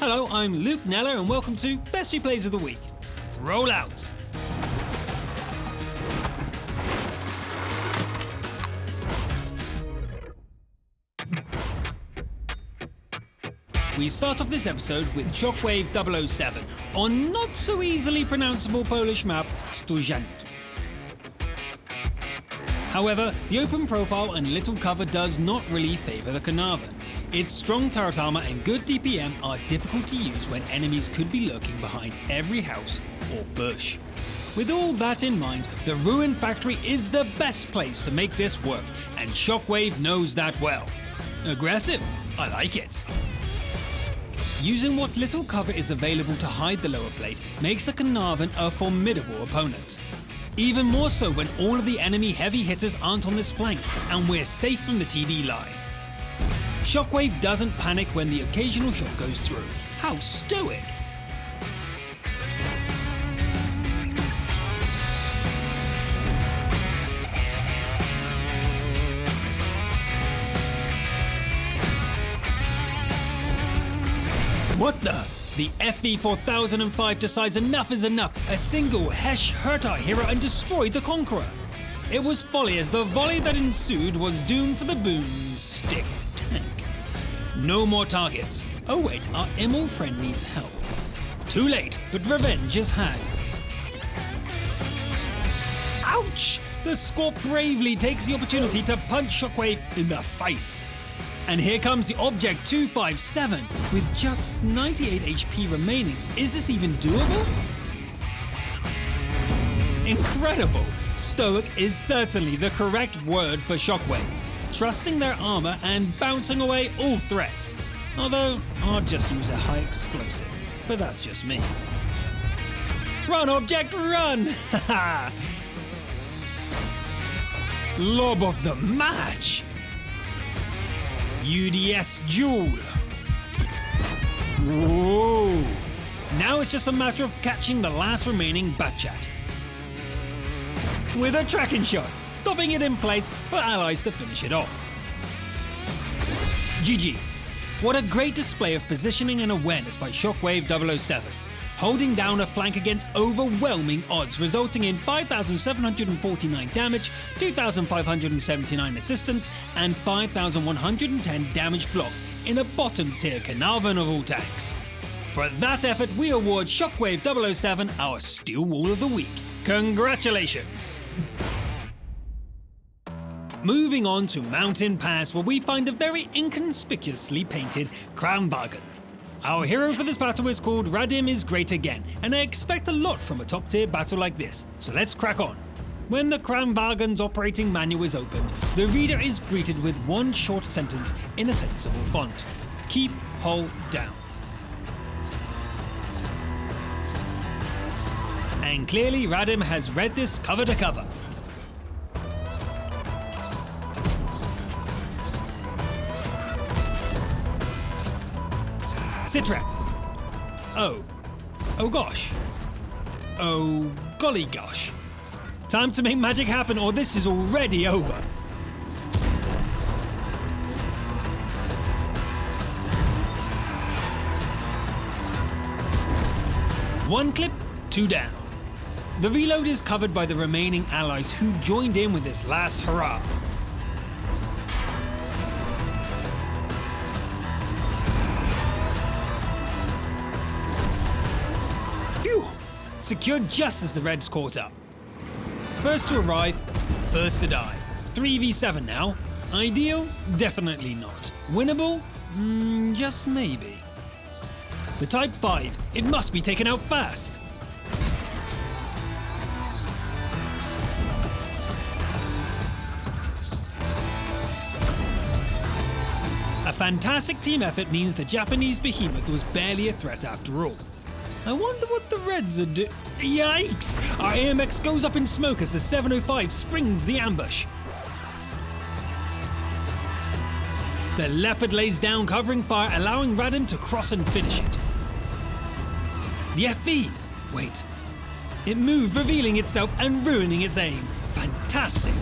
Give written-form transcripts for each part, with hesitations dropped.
Hello, I'm Luke Neller and welcome to Best Replays of the Week. Roll out! We start off this episode with Shockwave 007 on not so easily pronounceable Polish map Stużanki. However, the open profile and little cover does not really favour the Carnarvon. Its strong turret armour and good DPM are difficult to use when enemies could be lurking behind every house or bush. With all that in mind, the Ruin Factory is the best place to make this work, and Shockwave knows that well. Aggressive? I like it. Using what little cover is available to hide the lower plate makes the Carnarvon a formidable opponent. Even more so when all of the enemy heavy hitters aren't on this flank and we're safe from the TD line. Shockwave doesn't panic when the occasional shot goes through. How stoic! What the? The FV4005 decides enough is enough. A single Hesh hurt our hero and destroyed the Conqueror. It was folly as the volley that ensued was doomed for the boomstick tank. No more targets. Oh wait, our Immol friend needs help. Too late, but revenge is had. Ouch! The Scorp bravely takes the opportunity to punch Shockwave in the face. And here comes the Object 257 with just 98 HP remaining. Is this even doable? Incredible! Stoic is certainly the correct word for Shockwave, trusting their armor and bouncing away all threats. Although, I'll just use a high explosive, but that's just me. Run, Object, run! Haha! Lob of the match! UDS Jewel. Whoa! Now it's just a matter of catching the last remaining Batchat. With a tracking shot, stopping it in place for allies to finish it off. GG. What a great display of positioning and awareness by Shockwave 007. Holding down a flank against overwhelming odds, resulting in 5,749 damage, 2,579 assistance, and 5,110 damage blocked in a bottom-tier Carnarvon of all tanks. For that effort, we award Shockwave 007 our Steel Wall of the Week. Congratulations! Moving on to Mountain Pass, where we find a very inconspicuously painted Kranvagn. Our hero for this battle is called Radim is Great Again, and I expect a lot from a top-tier battle like this, so let's crack on. When the Kranvagn's operating manual is opened, the reader is greeted with one short sentence in a sensible font. Keep hull down. And clearly Radim has read this cover to cover. Sitrep. Oh gosh. Oh golly gosh. Time to make magic happen or this is already over. One clip, two down. The reload is covered by the remaining allies who joined in with this last hurrah. Secured just as the Reds caught up. First to arrive, first to die. 3v7 now. Ideal? Definitely not. Winnable? Just maybe. The Type 5, it must be taken out fast. A fantastic team effort means the Japanese behemoth was barely a threat after all. I wonder what the Reds are doing. Yikes! Our AMX goes up in smoke as the 705 springs the ambush. The Leopard lays down covering fire, allowing Radim to cross and finish it. The FV! Wait. It moved, revealing itself and ruining its aim. Fantastic!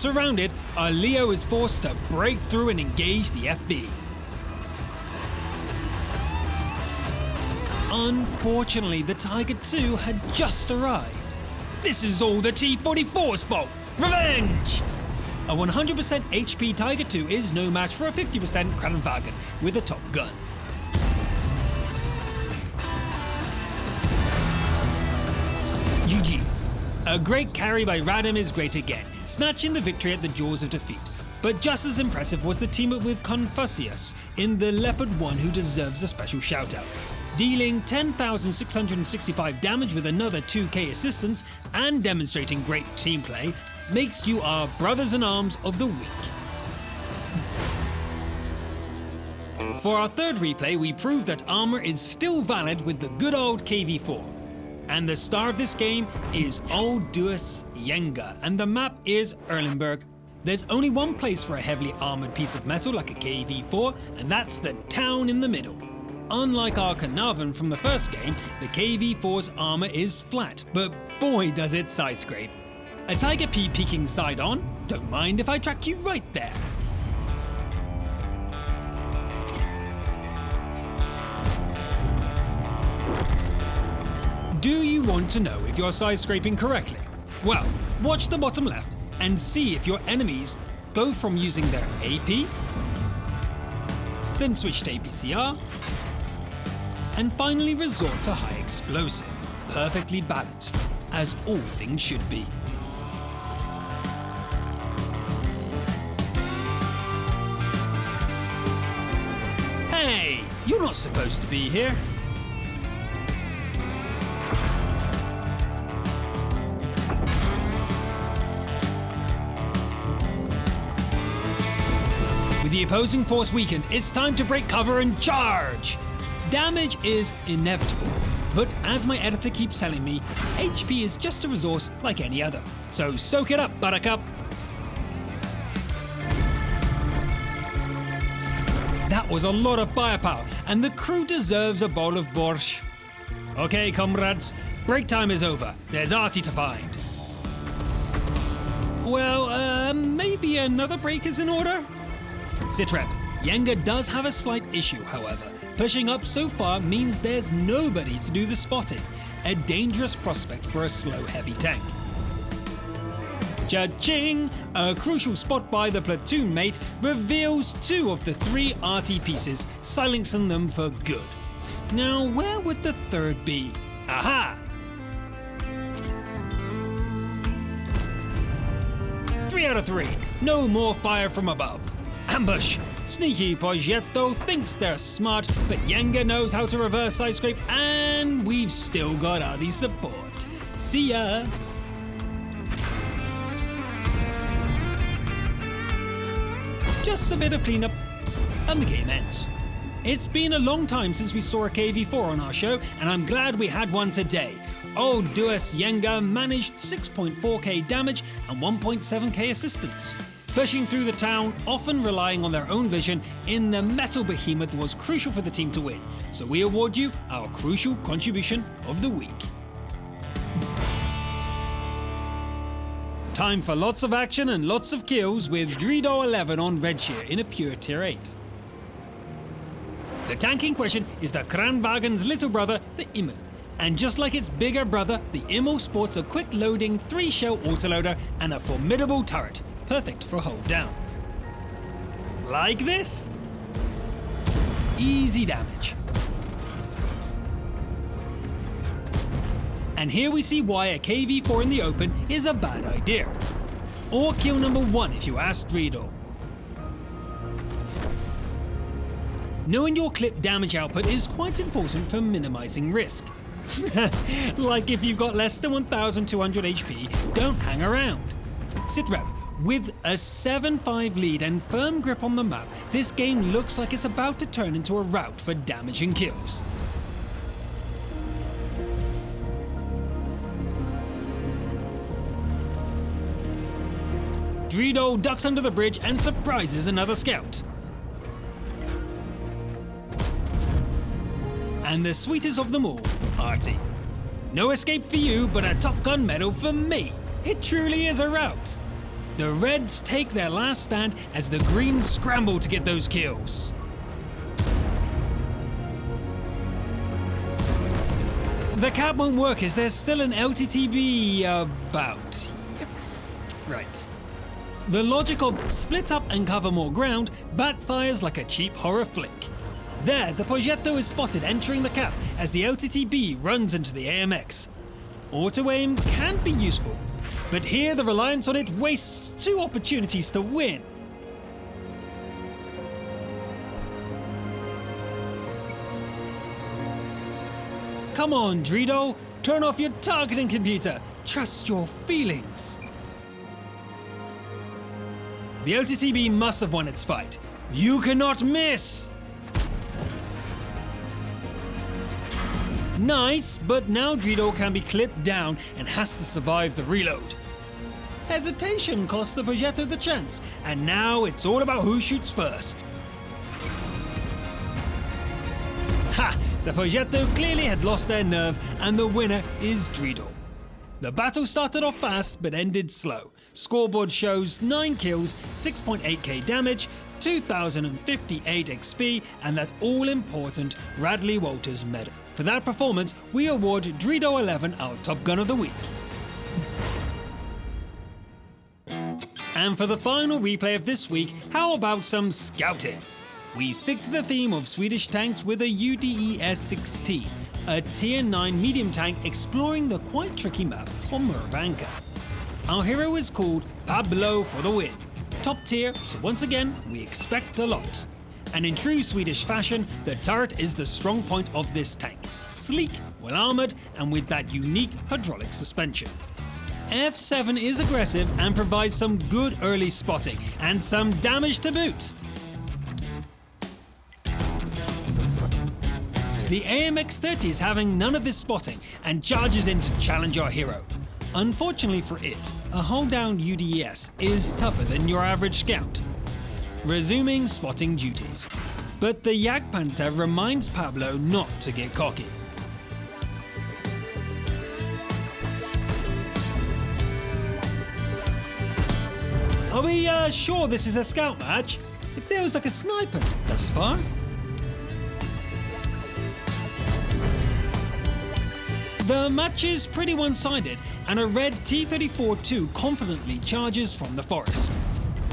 Surrounded, our Leo is forced to break through and engage the FV. Unfortunately, the Tiger II had just arrived. This is all the T-44's fault! Revenge! A 100% HP Tiger II is no match for a 50% Kranvagn with a top gun. GG. A great carry by Radom is great again, snatching the victory at the jaws of defeat. But just as impressive was the team-up with Confucius in the Leopard 1, who deserves a special shout-out. Dealing 10,665 damage with another 2k assistance and demonstrating great team play makes you our brothers-in-arms of the week. For our third replay, we proved that armor is still valid with the good old KV-4. And the star of this game is Old Duus Yenga, and the map is Erlenberg. There's only one place for a heavily armored piece of metal like a KV-4, and that's the town in the middle. Unlike our Carnarvon from the first game, the KV-4's armor is flat, but boy does it side scrape. A Tiger P peeking side on? Don't mind if I track you right there. Do you want to know if you're side scraping correctly? Well, watch the bottom left and see if your enemies go from using their AP, then switch to APCR, and finally resort to high explosive, perfectly balanced, as all things should be. Hey, you're not supposed to be here. With the opposing force weakened, it's time to break cover and charge! Damage is inevitable, but as my editor keeps telling me, HP is just a resource like any other. So soak it up, Buttercup! That was a lot of firepower, and the crew deserves a bowl of borscht. Okay, comrades, break time is over. There's Artie to find. Well, maybe another break is in order? Sitrep, Yenga does have a slight issue, however. Pushing up so far means there's nobody to do the spotting, a dangerous prospect for a slow heavy tank. Cha-ching! A crucial spot by the platoon mate reveals 2 of the 3 RT pieces, silencing them for good. Now, where would the third be? Aha! 3 out of 3. No more fire from above. Ambush! Sneaky Progetto thinks they're smart, but Yenga knows how to reverse side scrape, and we've still got Artie's support. See ya! Just a bit of cleanup, and the game ends. It's been a long time since we saw a KV-4 on our show, and I'm glad we had one today. Old Duus Yenga managed 6.4k damage and 1.7k assistance. Pushing through the town, often relying on their own vision, in the metal behemoth was crucial for the team to win. So we award you our crucial contribution of the week. Time for lots of action and lots of kills with Dredo 11 on Redshear in a pure tier 8. The tank in question is the Kranvagn's little brother, the Immel. And just like its bigger brother, the Immel sports a quick-loading 3-shell autoloader and a formidable turret, perfect for hold down. Like this? Easy damage. And here we see why a KV-4 in the open is a bad idea. Or kill number 1 if you ask Dredo. Knowing your clip damage output is quite important for minimizing risk. Like if you've got less than 1200 HP, don't hang around. Sitrep, with a 7-5 lead and firm grip on the map, this game looks like it's about to turn into a rout for damage and kills. Dredo ducks under the bridge and surprises another scout. And the sweetest of them all, Artie. No escape for you, but a Top Gun medal for me. It truly is a rout. The Reds take their last stand as the Greens scramble to get those kills. The cap won't work as there's still an LTTB about. Yep. Right. The logic of split up and cover more ground backfires like a cheap horror flick. There, the Progetto is spotted entering the cap as the LTTB runs into the AMX. Auto-aim can be useful, but here the reliance on it wastes two opportunities to win. Come on, Dredo, turn off your targeting computer. Trust your feelings. The LTTB must have won its fight. You cannot miss! Nice, but now Dredo can be clipped down and has to survive the reload. Hesitation cost the Progetto the chance, and now it's all about who shoots first. Ha! The Progetto clearly had lost their nerve, and the winner is Dredo. The battle started off fast but ended slow. Scoreboard shows 9 kills, 6.8k damage, 2058 XP, and that all-important Radley Walters medal. For that performance, we award Dredo 11 our Top Gun of the Week. And for the final replay of this week, how about some scouting? We stick to the theme of Swedish tanks with a UDES-16, a tier 9 medium tank exploring the quite tricky map on Muravanka. Our hero is called Pablo for the win. Top tier, so once again, we expect a lot. And in true Swedish fashion, the turret is the strong point of this tank. Sleek, well armoured, and with that unique hydraulic suspension. F7 is aggressive and provides some good early spotting, and some damage to boot. The AMX-30 is having none of this spotting and charges in to challenge our hero. Unfortunately for it, a hold-down UDES is tougher than your average scout. Resuming spotting duties. But the Jagdpanther reminds Pablo not to get cocky. Are we sure this is a scout match? It feels like a sniper thus far. The match is pretty one-sided, and a red T-34-2 confidently charges from the forest.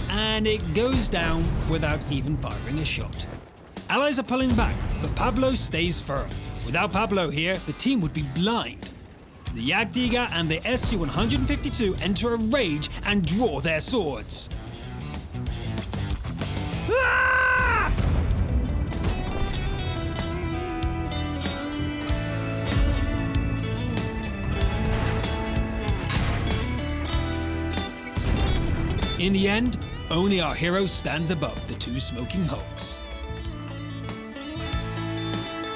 And it goes down without even firing a shot. Allies are pulling back, but Pablo stays firm. Without Pablo here, the team would be blind. The Jagdtiger and the SU-152 enter a rage and draw their swords. Ah! In the end, only our hero stands above the two smoking hulks.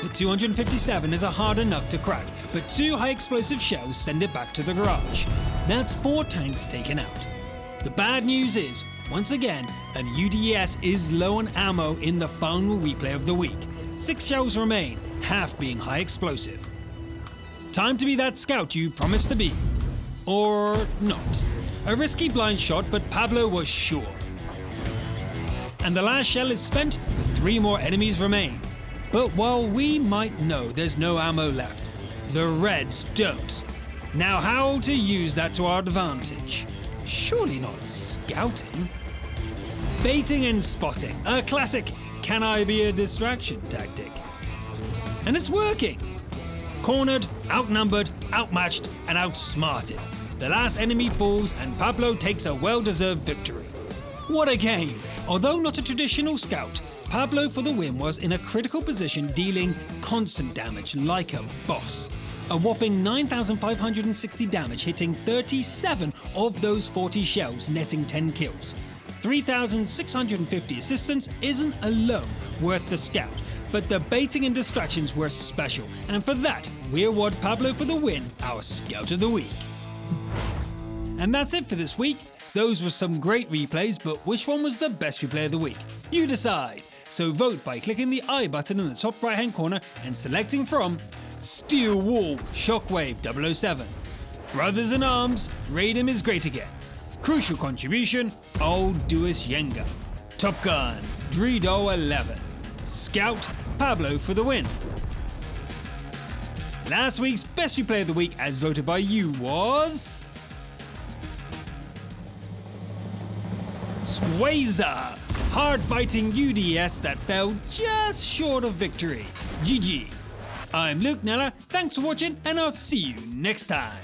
The 257 is a harder nut to crack, but 2 high-explosive shells send it back to the garage. That's 4 tanks taken out. The bad news is, once again, an UDES is low on ammo in the final replay of the week. 6 shells remain, half being high-explosive. Time to be that scout you promised to be. Or not. A risky blind shot, but Pablo was sure. And the last shell is spent, but 3 more enemies remain. But while we might know there's no ammo left, the Reds don't. Now how to use that to our advantage? Surely not scouting. Baiting and spotting, a classic can I be a distraction tactic. And it's working. Cornered, outnumbered, outmatched, and outsmarted. The last enemy falls and Pablo takes a well-deserved victory. What a game! Although not a traditional scout, Pablo for the win was in a critical position dealing constant damage like a boss. A whopping 9,560 damage, hitting 37 of those 40 shells, netting 10 kills. 3,650 assistance isn't alone worth the scout, but the baiting and distractions were special, and for that, we award Pablo for the win our Scout of the Week. And that's it for this week. Those were some great replays, but which one was the best replay of the week? You decide. So vote by clicking the I button in the top right hand corner and selecting from Steel Wall Shockwave 007. Brothers in Arms, Raid'em is great again. Crucial contribution, Old Duas Yenga. Top Gun, Drido 11. Scout, Pablo for the win. Last week's Best Replay of the Week, as voted by you, was... Squazer, hard-fighting UDS that fell just short of victory. GG. I'm Luke Nella, thanks for watching, and I'll see you next time.